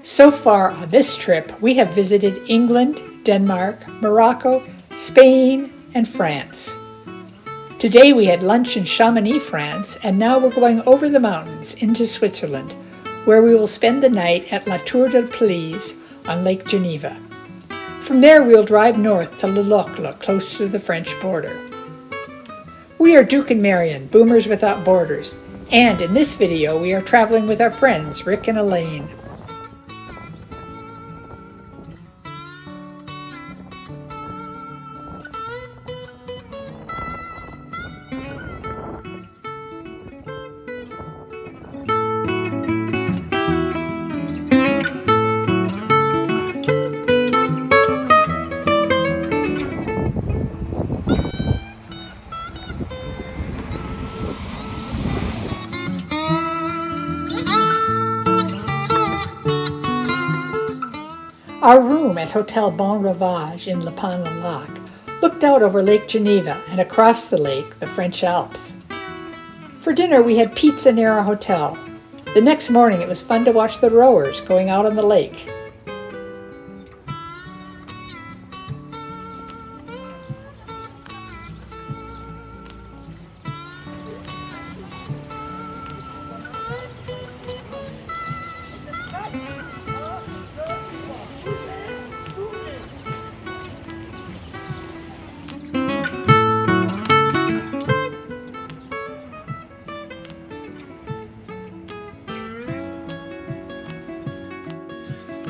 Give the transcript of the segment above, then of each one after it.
So far on this trip, we have visited England, Denmark, Morocco, Spain, and France. Today we had lunch in Chamonix, France, and now we're going over the mountains into Switzerland, where we will spend the night at Tour-de-Peilz on Lake Geneva. From there we'll drive north to Le Locle, close to the French border. We are Duke and Marion, Boomers Without Borders, and in this video we are traveling with our friends Rick and Elaine. Our room at Hôtel Bon Ravage in Le Lac looked out over Lake Geneva and across the lake, the French Alps. For dinner we had pizza near our hotel. The next morning it was fun to watch the rowers going out on the lake.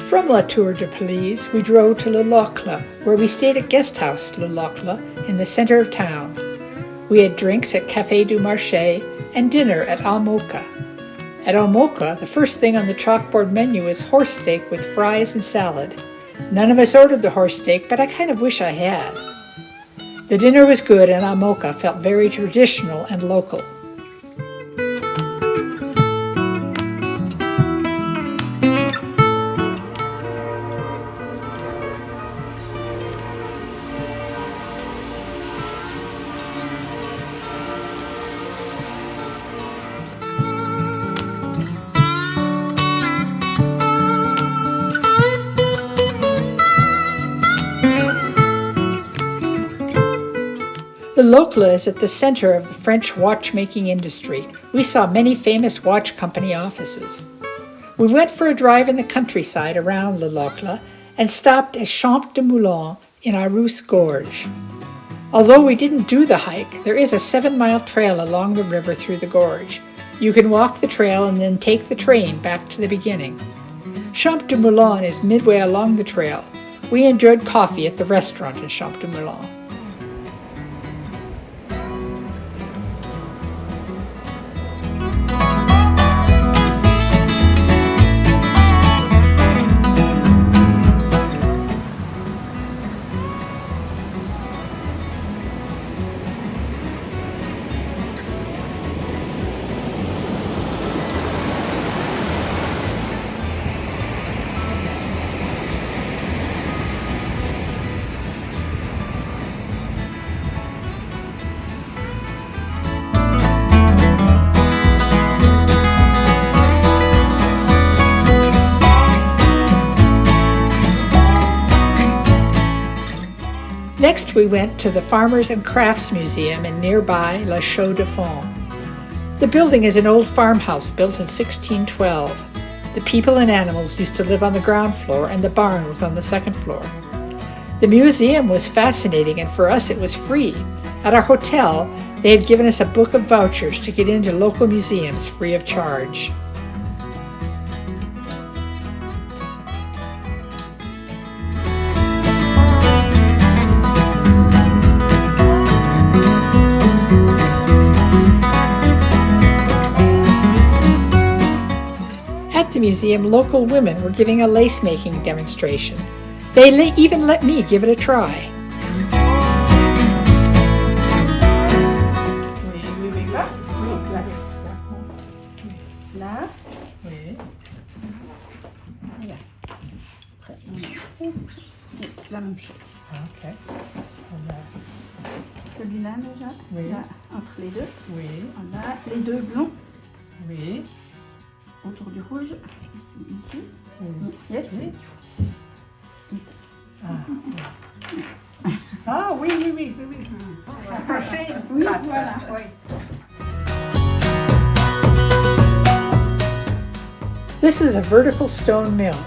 From La Tour-de-Peilz, we drove to Le Locle, where we stayed at Guesthouse Le Locle in the center of town. We had drinks at Café Marché and dinner at Au Moka. At Au Moka, the first thing on the chalkboard menu was horse steak with fries and salad. None of us ordered the horse steak, but I kind of wish I had. The dinner was good and Au Moka felt very traditional and local. The Locle is at the center of the French watchmaking industry. We saw many famous watch company offices. We went for a drive in the countryside around Le Locle and stopped at Champ du Moulin in Areuse Gorge. Although we didn't do the hike, there is a 7-mile trail along the river through the gorge. You can walk the trail and then take the train back to the beginning. Champ du Moulin is midway along the trail. We enjoyed coffee at the restaurant in Champ du Moulin. Next we went to the Farmers and Crafts Museum in nearby Chaux de Fonds. The building is an old farmhouse built in 1612. The people and animals used to live on the ground floor and the barn was on the second floor. The museum was fascinating and for us it was free. At our hotel, they had given us a book of vouchers to get into local museums free of charge. At the museum, local women were giving a lace-making demonstration. They even let me give it a try. La même chose. Okay. Celui-là déjà, oui. Là, entre les deux. Oui. On a les deux blonds. Oui. Autour du rouge, ici. Oui. Yes. Is it? Yes. Ah, oui, oui, oui, oui, oui. Crochet. Oui, voilà. Oui. This is a vertical stone mill.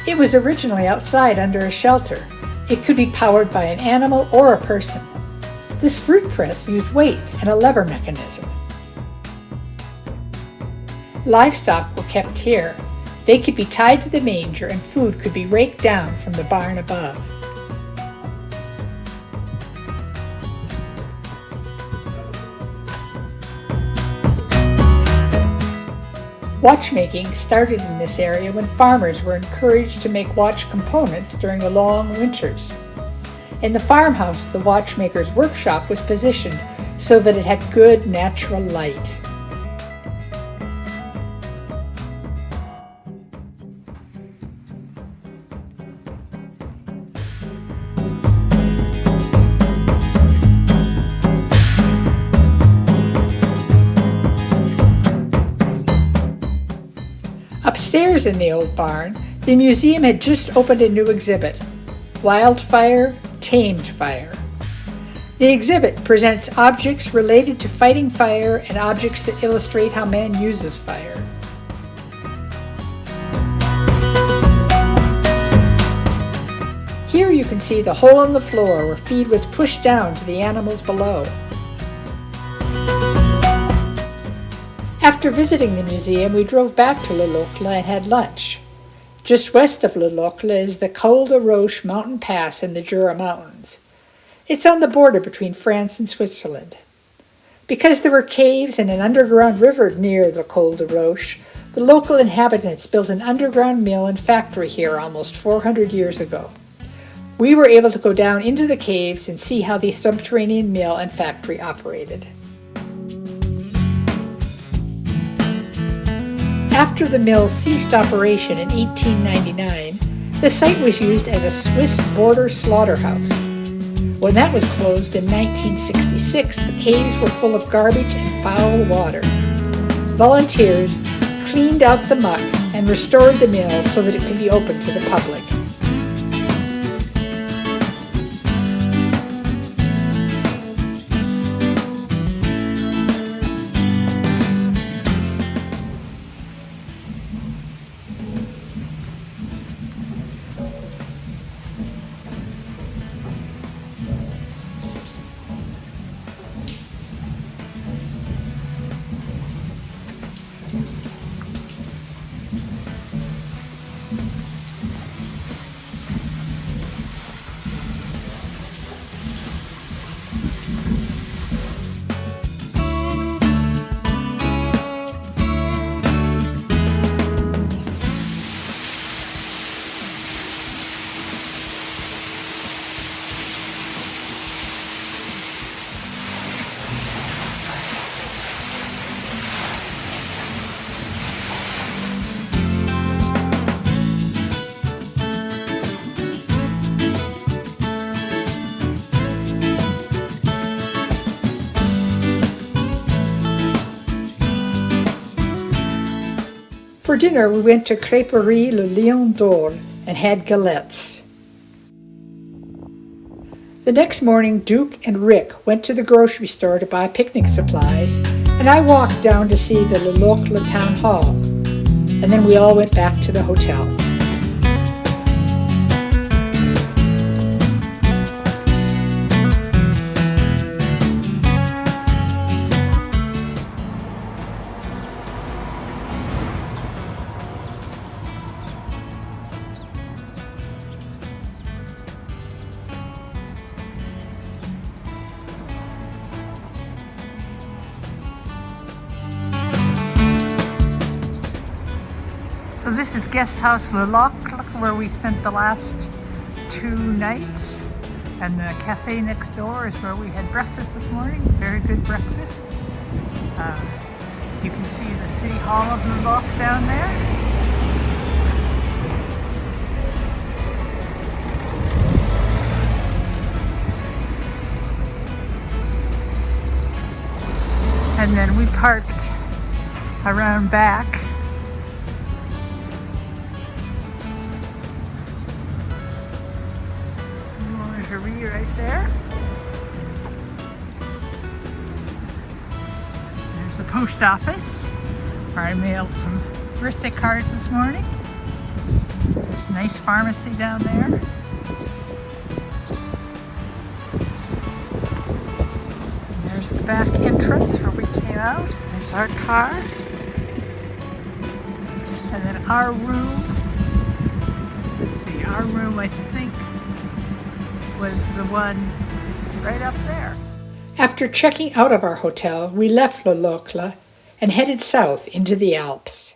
It was originally outside under a shelter. It could be powered by an animal or a person. This fruit press used weights and a lever mechanism. Livestock were kept here. They could be tied to the manger and food could be raked down from the barn above. Watchmaking started in this area when farmers were encouraged to make watch components during the long winters. In the farmhouse, the watchmaker's workshop was positioned so that it had good natural light. Upstairs in the old barn, the museum had just opened a new exhibit, Wildfire, Tamed Fire. The exhibit presents objects related to fighting fire and objects that illustrate how man uses fire. Here you can see the hole in the floor where feed was pushed down to the animals below. After visiting the museum, we drove back to Le Locle and had lunch. Just west of Le Locle is the Col-des-Roches mountain pass in the Jura Mountains. It's on the border between France and Switzerland. Because there were caves and an underground river near the Col-des-Roches, the local inhabitants built an underground mill and factory here almost 400 years ago. We were able to go down into the caves and see how the subterranean mill and factory operated. After the mill ceased operation in 1899, the site was used as a Swiss border slaughterhouse. When that was closed in 1966, the caves were full of garbage and foul water. Volunteers cleaned out the muck and restored the mill so that it could be open to the public. For dinner, we went to Crêperie Le Lion and had galettes. The next morning, Duke and Rick went to the grocery store to buy picnic supplies, and I walked down to see the Locle Townhall, and then we all went back to the hotel. So this is Guesthouse Le Locle, where we spent the last 2 nights. And the cafe next door is where we had breakfast this morning. Very good breakfast. You can see the City Hall of Le Locle down there. And then we parked around back boulangerie right there. There's the post office, where I mailed some birthday cards this morning. There's a nice pharmacy down there. And there's the back entrance where we came out. There's our car. And then our room. Let's see, our room I think was the one right up there. After checking out of our hotel, we left Le Locle and headed south into the Alps.